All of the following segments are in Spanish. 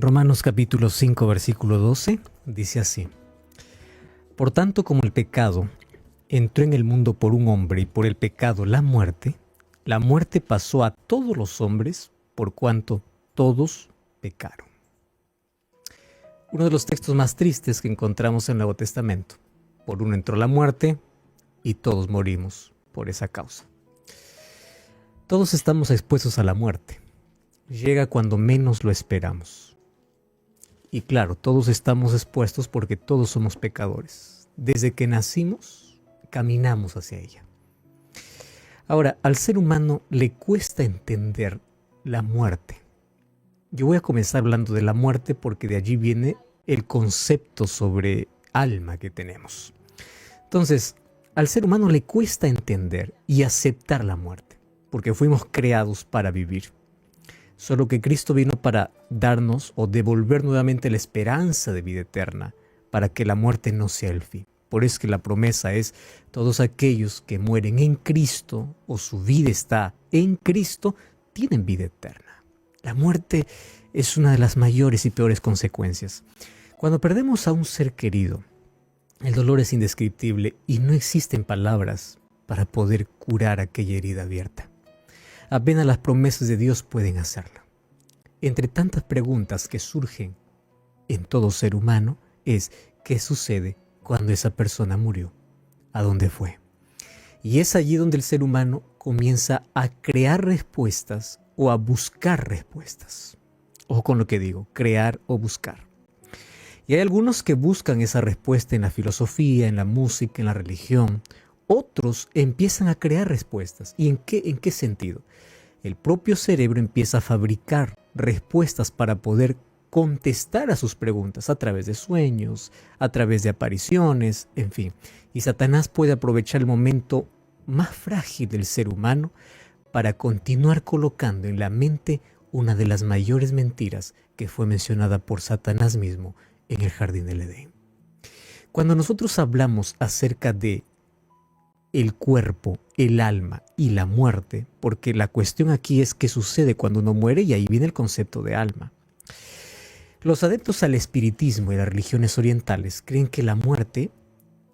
Romanos capítulo 5, versículo 12, dice así: Por tanto, como el pecado entró en el mundo por un hombre y por el pecado la muerte pasó a todos los hombres por cuanto todos pecaron. Uno de los textos más tristes que encontramos en el Nuevo Testamento. Por uno entró la muerte y todos morimos por esa causa. Todos estamos expuestos a la muerte. Llega cuando menos lo esperamos. Y claro, todos estamos expuestos porque todos somos pecadores. Desde que nacimos, caminamos hacia ella. Ahora, al ser humano le cuesta entender la muerte. Yo voy a comenzar hablando de la muerte porque de allí viene el concepto sobre alma que tenemos. Entonces, al ser humano le cuesta entender y aceptar la muerte, porque fuimos creados para vivir. Solo que Cristo vino para darnos o devolver nuevamente la esperanza de vida eterna, para que la muerte no sea el fin. Por eso que la promesa es: todos aquellos que mueren en Cristo o su vida está en Cristo, tienen vida eterna. La muerte es una de las mayores y peores consecuencias. Cuando perdemos a un ser querido, el dolor es indescriptible y no existen palabras para poder curar aquella herida abierta. Apenas las promesas de Dios pueden hacerlo. Entre tantas preguntas que surgen en todo ser humano es: ¿qué sucede cuando esa persona murió? ¿A dónde fue? Y es allí donde el ser humano comienza a crear respuestas o a buscar respuestas. Ojo con lo que digo, crear o buscar. Y hay algunos que buscan esa respuesta en la filosofía, en la música, en la religión. Otros empiezan a crear respuestas. ¿Y en qué sentido? El propio cerebro empieza a fabricar respuestas para poder contestar a sus preguntas a través de sueños, a través de apariciones, en fin. Y Satanás puede aprovechar el momento más frágil del ser humano para continuar colocando en la mente una de las mayores mentiras que fue mencionada por Satanás mismo en el jardín del Edén. Cuando nosotros hablamos acerca de el cuerpo, el alma y la muerte, porque la cuestión aquí es qué sucede cuando uno muere, y ahí viene el concepto de alma. Los adeptos al espiritismo y las religiones orientales creen que la muerte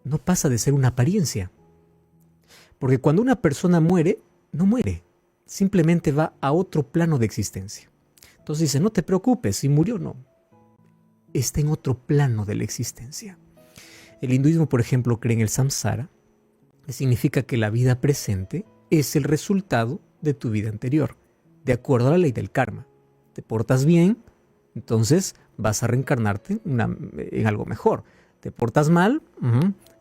no pasa de ser una apariencia, porque cuando una persona muere, no muere, simplemente va a otro plano de existencia. Entonces dice: no te preocupes, si murió, no, está en otro plano de la existencia. El hinduismo, por ejemplo, cree en el samsara, que significa que la vida presente es el resultado de tu vida anterior, de acuerdo a la ley del karma. Te portas bien, entonces vas a reencarnarte en algo mejor. Te portas mal,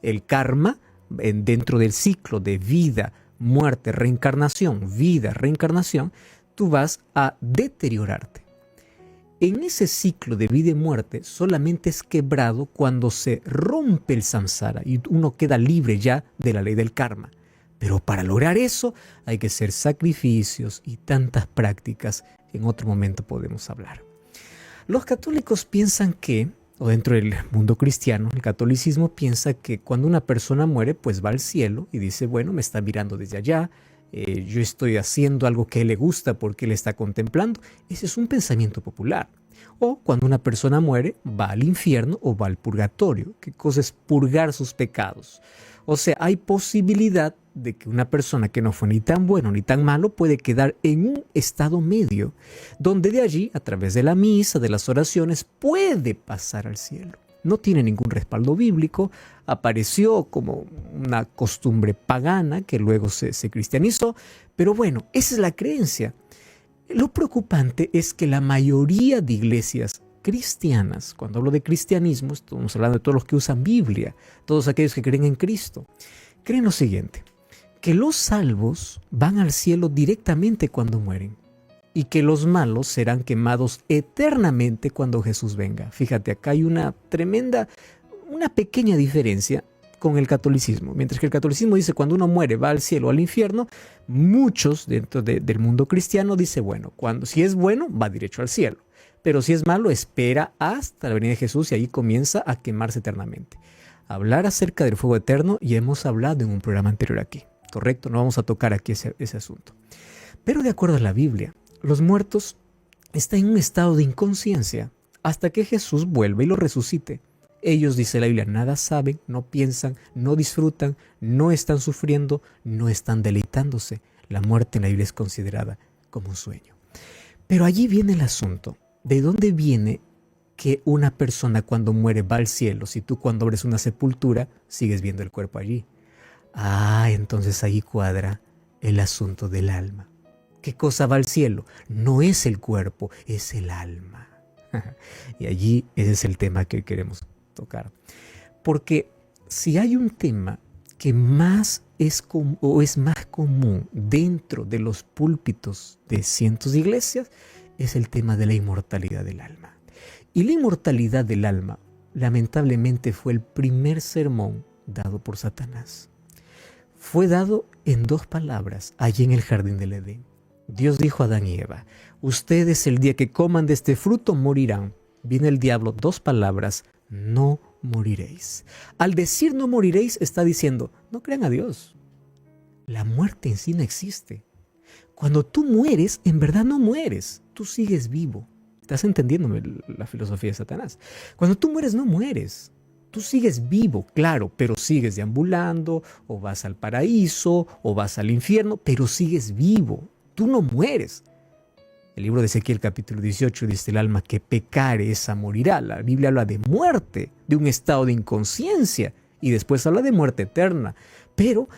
el karma dentro del ciclo de vida, muerte, reencarnación, vida, reencarnación, tú vas a deteriorarte. En ese ciclo de vida y muerte solamente es quebrado cuando se rompe el samsara y uno queda libre ya de la ley del karma. Pero para lograr eso hay que hacer sacrificios y tantas prácticas que en otro momento podemos hablar. Los católicos piensan que, o dentro del mundo cristiano, el catolicismo piensa que cuando una persona muere, pues va al cielo y dice: bueno, me está mirando desde allá, yo estoy haciendo algo que a él le gusta porque él está contemplando. Ese es un pensamiento popular. O cuando una persona muere, va al infierno o va al purgatorio. ¿Qué cosa es purgar sus pecados? O sea, hay posibilidad de que una persona que no fue ni tan bueno ni tan malo puede quedar en un estado medio, donde de allí, a través de la misa, de las oraciones, puede pasar al cielo. No tiene ningún respaldo bíblico, apareció como una costumbre pagana que luego se cristianizó, pero bueno, esa es la creencia. Lo preocupante es que la mayoría de iglesias cristianas, cuando hablo de cristianismo, estamos hablando de todos los que usan Biblia, todos aquellos que creen en Cristo, creen lo siguiente: que los salvos van al cielo directamente cuando mueren y que los malos serán quemados eternamente cuando Jesús venga. Fíjate, acá hay una pequeña diferencia con el catolicismo. Mientras que el catolicismo dice cuando uno muere va al cielo o al infierno, muchos dentro del mundo cristiano dice: bueno, si es bueno va derecho al cielo, pero si es malo espera hasta la venida de Jesús y ahí comienza a quemarse eternamente. Hablar acerca del fuego eterno ya hemos hablado en un programa anterior aquí, ¿correcto? No vamos a tocar aquí ese asunto. Pero de acuerdo a la Biblia, los muertos están en un estado de inconsciencia hasta que Jesús vuelva y lo resucite. Ellos, dice la Biblia, nada saben, no piensan, no disfrutan, no están sufriendo, no están deleitándose. La muerte en la Biblia es considerada como un sueño. Pero allí viene el asunto. ¿De dónde viene que una persona cuando muere va al cielo si tú cuando abres una sepultura sigues viendo el cuerpo allí? Entonces ahí cuadra el asunto del alma. ¿Qué cosa va al cielo? No es el cuerpo, es el alma. Y allí ese es el tema que hoy queremos tocar. Porque si hay un tema que más es más común dentro de los púlpitos de cientos de iglesias, es el tema de la inmortalidad del alma. Y la inmortalidad del alma, lamentablemente, fue el primer sermón dado por Satanás. Fue dado en 2 palabras, allí en el jardín del Edén. Dios dijo a Adán y Eva, ustedes el día que coman de este fruto morirán. Viene el diablo, 2 palabras, no moriréis. Al decir no moriréis, está diciendo, no crean a Dios. La muerte en sí no existe. Cuando tú mueres, en verdad no mueres, tú sigues vivo. ¿Estás entendiéndome la filosofía de Satanás? Cuando tú mueres, no mueres. Tú sigues vivo, claro, pero sigues deambulando, o vas al paraíso, o vas al infierno, pero sigues vivo. Tú no mueres. El libro de Ezequiel capítulo 18 dice, el alma que pecare esa morirá. La Biblia habla de muerte, de un estado de inconsciencia, y después habla de muerte eterna. Pero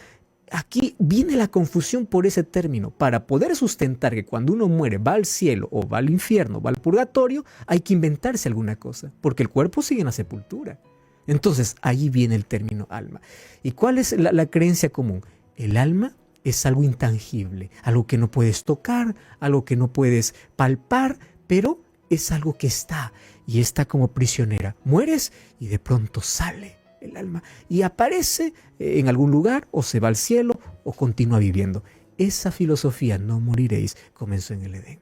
aquí viene la confusión por ese término. Para poder sustentar que cuando uno muere va al cielo, o va al infierno, va al purgatorio, hay que inventarse alguna cosa, porque el cuerpo sigue en la sepultura. Entonces, ahí viene el término alma. ¿Y cuál es la creencia común? El alma es algo intangible, algo que no puedes tocar, algo que no puedes palpar, pero es algo que está y está como prisionera. Mueres y de pronto sale el alma y aparece en algún lugar o se va al cielo o continúa viviendo. Esa filosofía, no moriréis, comenzó en el Edén.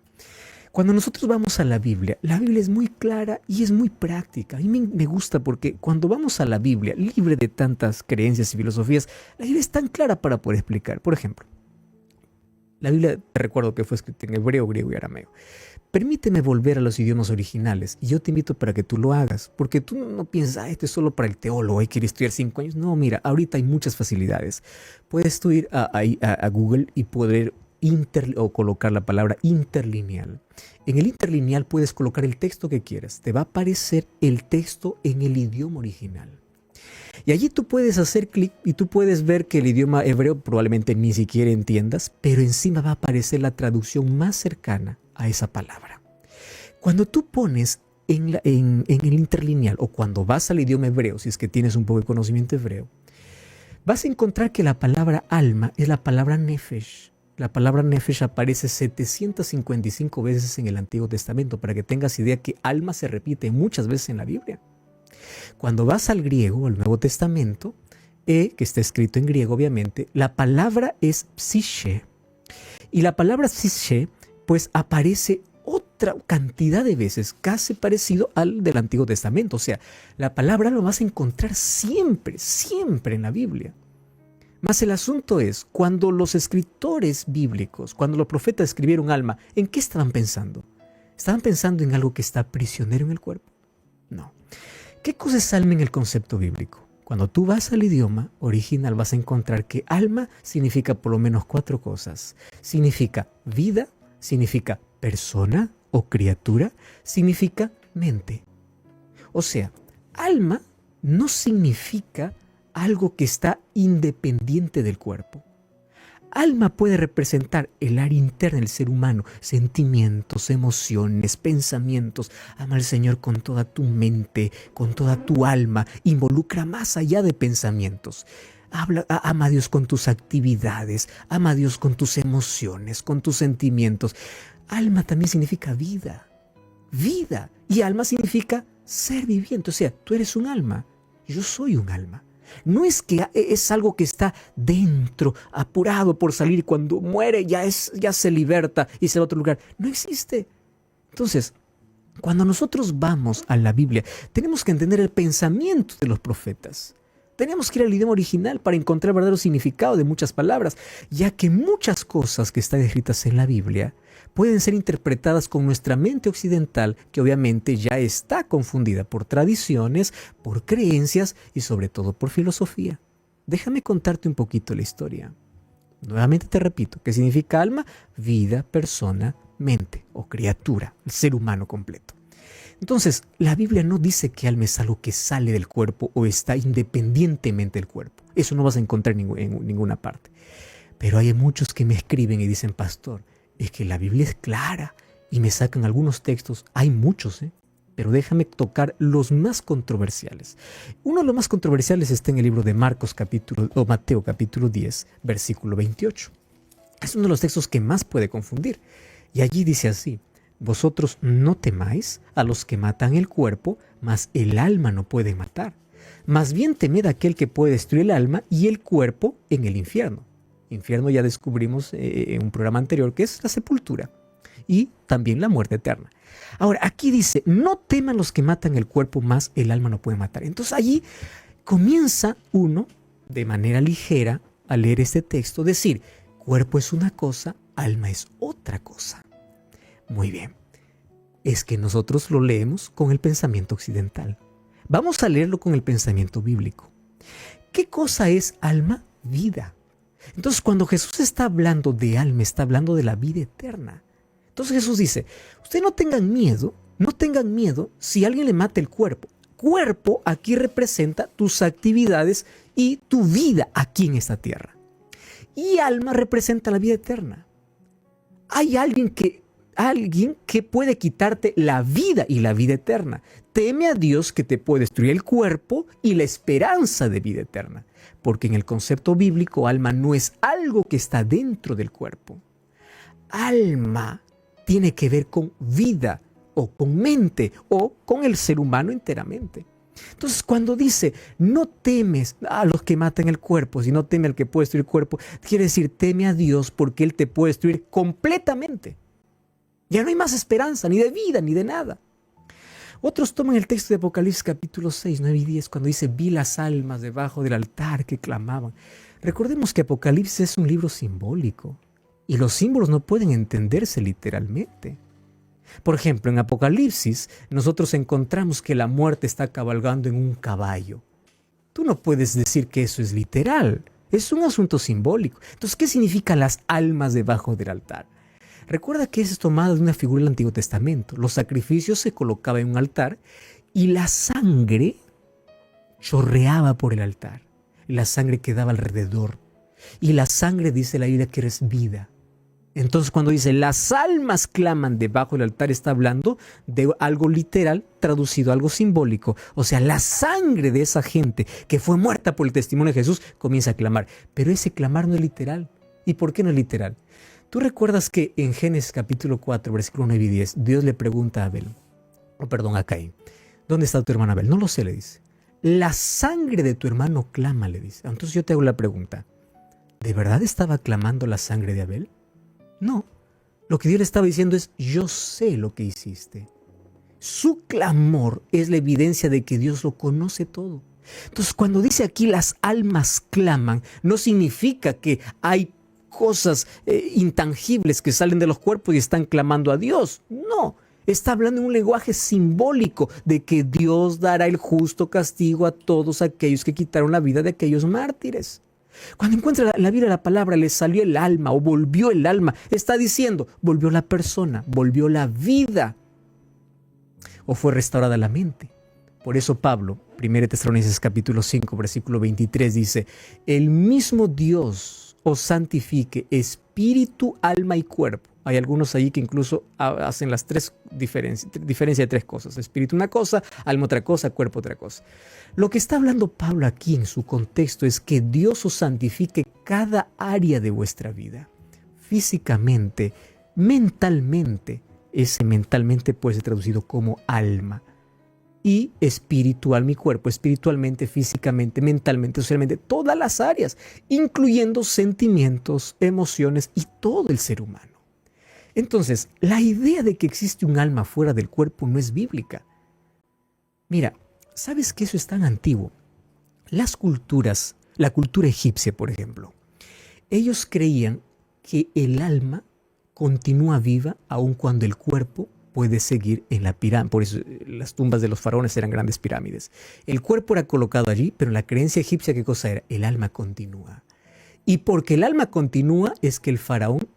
Cuando nosotros vamos a la Biblia es muy clara y es muy práctica. A mí me gusta porque cuando vamos a la Biblia, libre de tantas creencias y filosofías, la Biblia es tan clara para poder explicar. Por ejemplo, la Biblia, te recuerdo que fue escrita en hebreo, griego y arameo. Permíteme volver a los idiomas originales y yo te invito para que tú lo hagas, porque tú no piensas, esto es solo para el teólogo, hay que estudiar 5 años. No, mira, ahorita hay muchas facilidades. Puedes tú ir a Google y poder o colocar la palabra interlineal. En el interlineal puedes colocar el texto que quieras. Te va a aparecer el texto en el idioma original. Y allí tú puedes hacer clic y tú puedes ver que el idioma hebreo probablemente ni siquiera entiendas, pero encima va a aparecer la traducción más cercana a esa palabra. Cuando tú pones en el interlineal o cuando vas al idioma hebreo, si es que tienes un poco de conocimiento hebreo, vas a encontrar que la palabra alma es la palabra nefesh. La palabra nefesh aparece 755 veces en el Antiguo Testamento, para que tengas idea que alma se repite muchas veces en la Biblia. Cuando vas al griego, al Nuevo Testamento, que está escrito en griego obviamente, la palabra es psiche. Y la palabra psiche pues aparece otra cantidad de veces, casi parecido al del Antiguo Testamento. O sea, la palabra lo vas a encontrar siempre, siempre en la Biblia. Mas el asunto es, cuando los escritores bíblicos, cuando los profetas escribieron alma, ¿en qué estaban pensando? ¿Estaban pensando en algo que está prisionero en el cuerpo? No. ¿Qué cosa es alma en el concepto bíblico? Cuando tú vas al idioma original vas a encontrar que alma significa por lo menos 4 cosas. Significa vida, significa persona o criatura, significa mente. O sea, alma no significa algo que está independiente del cuerpo. Alma puede representar el área interna del ser humano, sentimientos, emociones, pensamientos. Ama al Señor con toda tu mente, con toda tu alma. Involucra más allá de pensamientos. Ama a Dios con tus actividades, ama a Dios con tus emociones, con tus sentimientos. Alma también significa vida, vida. Y alma significa ser viviente. O sea, tú eres un alma, yo soy un alma. No es que es algo que está dentro, apurado por salir, y cuando muere ya se liberta y se va a otro lugar. No existe. Entonces, cuando nosotros vamos a la Biblia, tenemos que entender el pensamiento de los profetas. Tenemos que ir al idioma original para encontrar el verdadero significado de muchas palabras, ya que muchas cosas que están escritas en la Biblia pueden ser interpretadas con nuestra mente occidental, que obviamente ya está confundida por tradiciones, por creencias y sobre todo por filosofía. Déjame contarte un poquito la historia. Nuevamente te repito, ¿qué significa alma? Vida, persona, mente o criatura, el ser humano completo. Entonces, la Biblia no dice que alma es algo que sale del cuerpo o está independientemente del cuerpo. Eso no vas a encontrar en ninguna parte. Pero hay muchos que me escriben y dicen, pastor, es que la Biblia es clara, y me sacan algunos textos. Hay muchos, pero déjame tocar los más controversiales. Uno de los más controversiales está en el libro de Mateo capítulo 10, versículo 28. Es uno de los textos que más puede confundir. Y allí dice así: vosotros no temáis a los que matan el cuerpo, mas el alma no puede matar. Más bien temed a aquel que puede destruir el alma y el cuerpo en el infierno. Infierno ya descubrimos en un programa anterior que es la sepultura y también la muerte eterna. Ahora, aquí dice, no teman los que matan el cuerpo, más el alma no puede matar. Entonces allí comienza uno, de manera ligera, a leer este texto, decir, cuerpo es una cosa, alma es otra cosa. Muy bien, es que nosotros lo leemos con el pensamiento occidental. Vamos a leerlo con el pensamiento bíblico. ¿Qué cosa es alma? Vida. Entonces, cuando Jesús está hablando de alma, está hablando de la vida eterna. Entonces Jesús dice, ustedes no tengan miedo si alguien le mata el cuerpo. Cuerpo aquí representa tus actividades y tu vida aquí en esta tierra. Y alma representa la vida eterna. Hay alguien que puede quitarte la vida y la vida eterna. Teme a Dios que te puede destruir el cuerpo y la esperanza de vida eterna. Porque en el concepto bíblico, alma no es algo que está dentro del cuerpo. Alma tiene que ver con vida o con mente o con el ser humano enteramente. Entonces, cuando dice, no temes a los que matan el cuerpo, sino teme al que puede destruir el cuerpo, quiere decir, teme a Dios porque Él te puede destruir completamente. Ya no hay más esperanza, ni de vida, ni de nada. Otros toman el texto de Apocalipsis capítulo 6, 9 y 10, cuando dice, vi las almas debajo del altar que clamaban. Recordemos que Apocalipsis es un libro simbólico y los símbolos no pueden entenderse literalmente. Por ejemplo, en Apocalipsis nosotros encontramos que la muerte está cabalgando en un caballo. Tú no puedes decir que eso es literal, es un asunto simbólico. Entonces, ¿qué significan las almas debajo del altar? Recuerda que es tomada de una figura del Antiguo Testamento. Los sacrificios se colocaban en un altar y la sangre chorreaba por el altar. Y la sangre quedaba alrededor. Y la sangre, dice la Biblia, que es vida. Entonces cuando dice las almas claman debajo del altar, está hablando de algo literal traducido a algo simbólico. O sea, la sangre de esa gente que fue muerta por el testimonio de Jesús comienza a clamar. Pero ese clamar no es literal. ¿Y por qué no es literal? Tú recuerdas que en Génesis capítulo 4, versículo 9 y 10, Dios le pregunta a Caín, ¿dónde está tu hermano Abel? No lo sé, le dice. La sangre de tu hermano clama, le dice. Entonces yo te hago la pregunta, ¿de verdad estaba clamando la sangre de Abel? No, lo que Dios le estaba diciendo es, yo sé lo que hiciste. Su clamor es la evidencia de que Dios lo conoce todo. Entonces cuando dice aquí las almas claman, no significa que hay cosas intangibles que salen de los cuerpos y están clamando a Dios. No, está hablando en un lenguaje simbólico de que Dios dará el justo castigo a todos aquellos que quitaron la vida de aquellos mártires. Cuando encuentra la Biblia la palabra, le salió el alma o volvió el alma, está diciendo, volvió la persona, volvió la vida o fue restaurada la mente. Por eso Pablo, 1 Tesalonicenses capítulo 5, versículo 23 dice, el mismo Dios os santifique espíritu, alma y cuerpo. Hay algunos ahí que incluso hacen las tres diferencia de tres cosas. Espíritu una cosa, alma otra cosa, cuerpo otra cosa. Lo que está hablando Pablo aquí en su contexto es que Dios os santifique cada área de vuestra vida. Físicamente, mentalmente. Ese mentalmente puede ser traducido como alma. Y espiritual, mi cuerpo, espiritualmente, físicamente, mentalmente, socialmente, todas las áreas, incluyendo sentimientos, emociones y todo el ser humano. Entonces, la idea de que existe un alma fuera del cuerpo no es bíblica. Mira, ¿sabes que eso es tan antiguo? las culturas, la cultura egipcia, por ejemplo, ellos creían que el alma continúa viva aun cuando el cuerpo puede seguir en la pirámide. Por eso las tumbas de los faraones eran grandes pirámides. El cuerpo era colocado allí, pero la creencia egipcia, ¿qué cosa era? El alma continúa. Y porque el alma continúa es que el faraón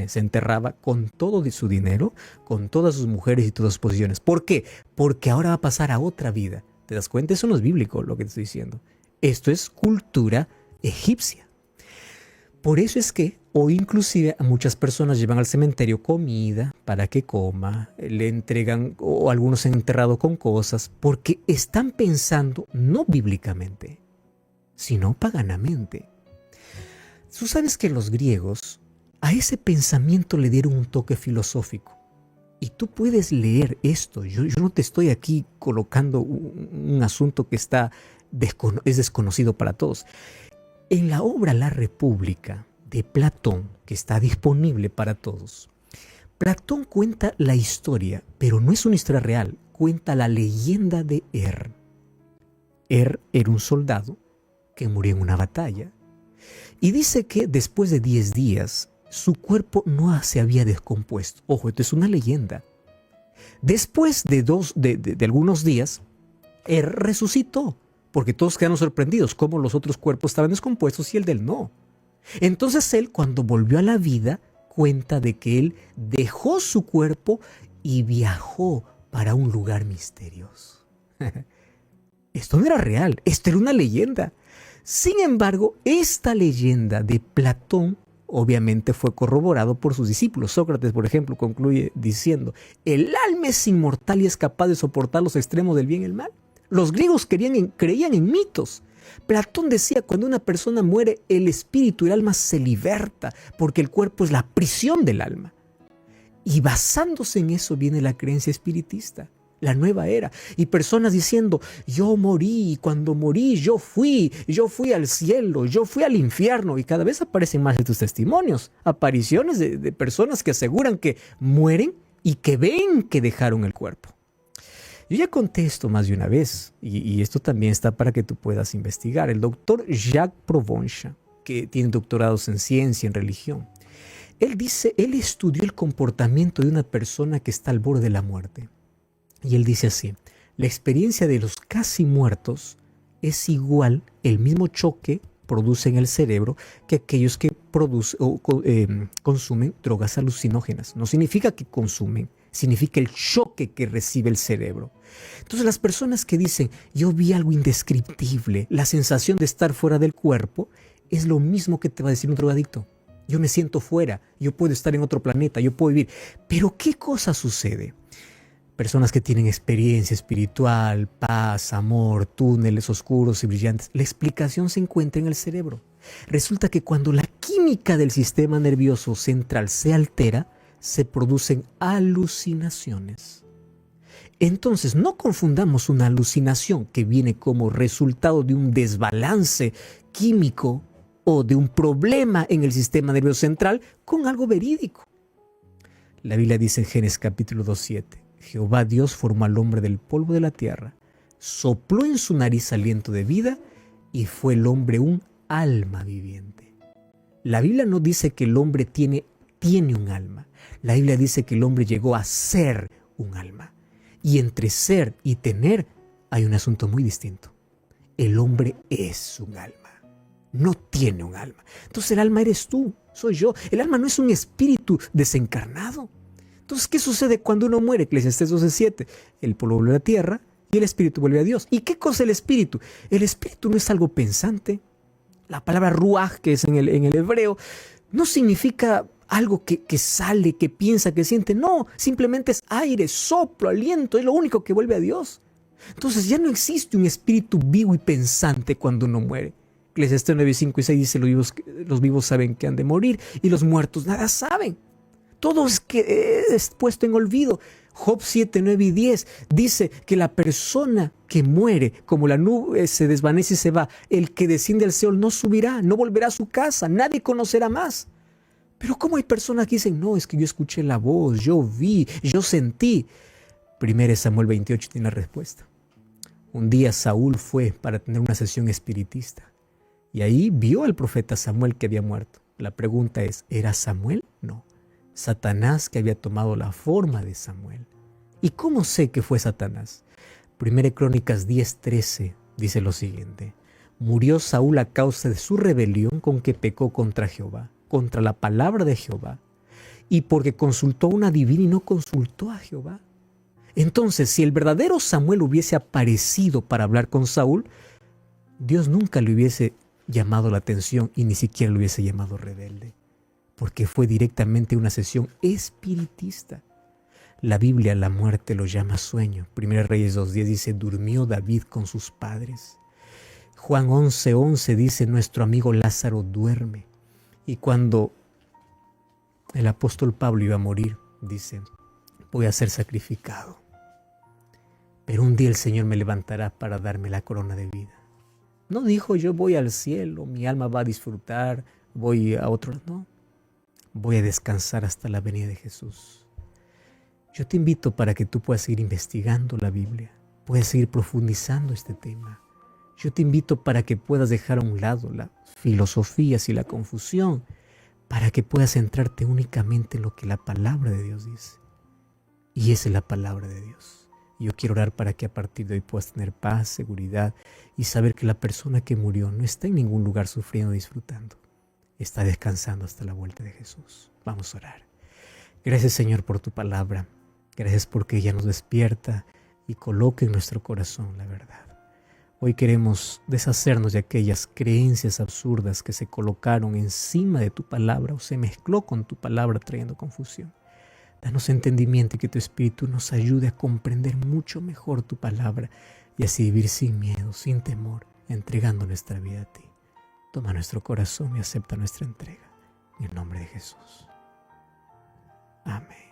se enterraba con todo su dinero, con todas sus mujeres y todas sus posesiones. ¿Por qué? Porque ahora va a pasar a otra vida. ¿Te das cuenta? Eso no es bíblico lo que te estoy diciendo. Esto es cultura egipcia. Por eso es que hoy inclusive a muchas personas llevan al cementerio comida para que coma, le entregan, o algunos se han enterrado con cosas, porque están pensando no bíblicamente, sino paganamente. Tú sabes que los griegos a ese pensamiento le dieron un toque filosófico. Y tú puedes leer esto. Yo no te estoy aquí colocando un asunto que es desconocido para todos. En la obra La República de Platón, que está disponible para todos, Platón cuenta la historia, pero no es una historia real, cuenta la leyenda de Er. Er era un soldado que murió en una batalla. Y dice que después de 10 días, su cuerpo no se había descompuesto. Ojo, esto es una leyenda. Después de algunos días, Er resucitó, porque todos quedaron sorprendidos cómo los otros cuerpos estaban descompuestos y el de él no. Entonces él, cuando volvió a la vida, cuenta de que él dejó su cuerpo y viajó para un lugar misterioso. Esto no era real, esto era una leyenda. Sin embargo, esta leyenda de Platón obviamente fue corroborado por sus discípulos. Sócrates, por ejemplo, concluye diciendo: el alma es inmortal y es capaz de soportar los extremos del bien y el mal. Los griegos creían en mitos. Platón decía: cuando una persona muere, el espíritu y el alma se liberta, porque el cuerpo es la prisión del alma. Y basándose en eso viene la creencia espiritista, la nueva era. Y personas diciendo: yo morí, y cuando morí yo fui al cielo, yo fui al infierno. Y cada vez aparecen más de tus testimonios, apariciones de personas que aseguran que mueren y que ven que dejaron el cuerpo. Yo ya conté esto más de una vez, y esto también está para que tú puedas investigar. El doctor Jacques Provenza, que tiene doctorados en ciencia, en religión, él estudió el comportamiento de una persona que está al borde de la muerte. Y él dice así: la experiencia de los casi muertos es igual, el mismo choque produce en el cerebro que aquellos que consumen drogas alucinógenas. No significa que consumen, significa el choque que recibe el cerebro. Entonces las personas que dicen: yo vi algo indescriptible, la sensación de estar fuera del cuerpo, es lo mismo que te va a decir un drogadicto. Yo me siento fuera, yo puedo estar en otro planeta, yo puedo vivir. Pero ¿qué cosa sucede? Personas que tienen experiencia espiritual, paz, amor, túneles oscuros y brillantes, la explicación se encuentra en el cerebro. Resulta que cuando la química del sistema nervioso central se altera, se producen alucinaciones. Entonces, no confundamos una alucinación que viene como resultado de un desbalance químico o de un problema en el sistema nervioso central con algo verídico. La Biblia dice en Génesis capítulo 2:7, Jehová Dios formó al hombre del polvo de la tierra, sopló en su nariz aliento de vida y fue el hombre un alma viviente. La Biblia no dice que el hombre tiene un alma. La Biblia dice que el hombre llegó a ser un alma. Y entre ser y tener hay un asunto muy distinto. El hombre es un alma, no tiene un alma. Entonces el alma eres tú, soy yo. El alma no es un espíritu desencarnado. Entonces, ¿qué sucede cuando uno muere? Eclesiastés 12:7. El polvo vuelve a la tierra y el espíritu vuelve a Dios. ¿Y qué cosa es el espíritu? El espíritu no es algo pensante. La palabra ruaj, que es en el hebreo, no significa algo que sale, que piensa, que siente. No, simplemente es aire, soplo, aliento. Es lo único que vuelve a Dios. Entonces ya no existe un espíritu vivo y pensante cuando uno muere. Eclesiastés 9:5-6 dice: los vivos saben que han de morir y los muertos nada saben. Todo es puesto en olvido. Job 7:9-10 dice que la persona que muere, como la nube se desvanece y se va, el que desciende al Seol no subirá, no volverá a su casa, nadie conocerá más. Pero ¿cómo hay personas que dicen: no, es que yo escuché la voz, yo vi, yo sentí? 1 Samuel 28 tiene la respuesta. Un día Saúl fue para tener una sesión espiritista y ahí vio al profeta Samuel que había muerto. La pregunta es, ¿era Samuel? No, Satanás que había tomado la forma de Samuel. ¿Y cómo sé que fue Satanás? 1 Crónicas 10:13 dice lo siguiente: murió Saúl a causa de su rebelión con que pecó contra Jehová, contra la palabra de Jehová, y porque consultó a un adivino y no consultó a Jehová. Entonces, si el verdadero Samuel hubiese aparecido para hablar con Saúl, Dios nunca le hubiese llamado la atención y ni siquiera le hubiese llamado rebelde, porque fue directamente una sesión espiritista. La Biblia la muerte lo llama sueño. 1 Reyes 2:10 dice, durmió David con sus padres. Juan 11:11 dice, nuestro amigo Lázaro duerme. Y cuando el apóstol Pablo iba a morir, dice, voy a ser sacrificado, pero un día el Señor me levantará para darme la corona de vida. No dijo, yo voy al cielo, mi alma va a disfrutar, voy a otro. No, voy a descansar hasta la venida de Jesús. Yo te invito para que tú puedas seguir investigando la Biblia, puedas seguir profundizando este tema. Yo te invito para que puedas dejar a un lado las filosofías y la confusión, para que puedas centrarte únicamente en lo que la palabra de Dios dice. Y esa es la palabra de Dios. Yo quiero orar para que a partir de hoy puedas tener paz, seguridad y saber que la persona que murió no está en ningún lugar sufriendo, disfrutando. Está descansando hasta la vuelta de Jesús. Vamos a orar. Gracias, Señor, por tu palabra. Gracias porque ella nos despierta y coloca en nuestro corazón la verdad. Hoy queremos deshacernos de aquellas creencias absurdas que se colocaron encima de tu palabra o se mezcló con tu palabra trayendo confusión. Danos entendimiento y que tu Espíritu nos ayude a comprender mucho mejor tu palabra y así vivir sin miedo, sin temor, entregando nuestra vida a ti. Toma nuestro corazón y acepta nuestra entrega. En el nombre de Jesús. Amén.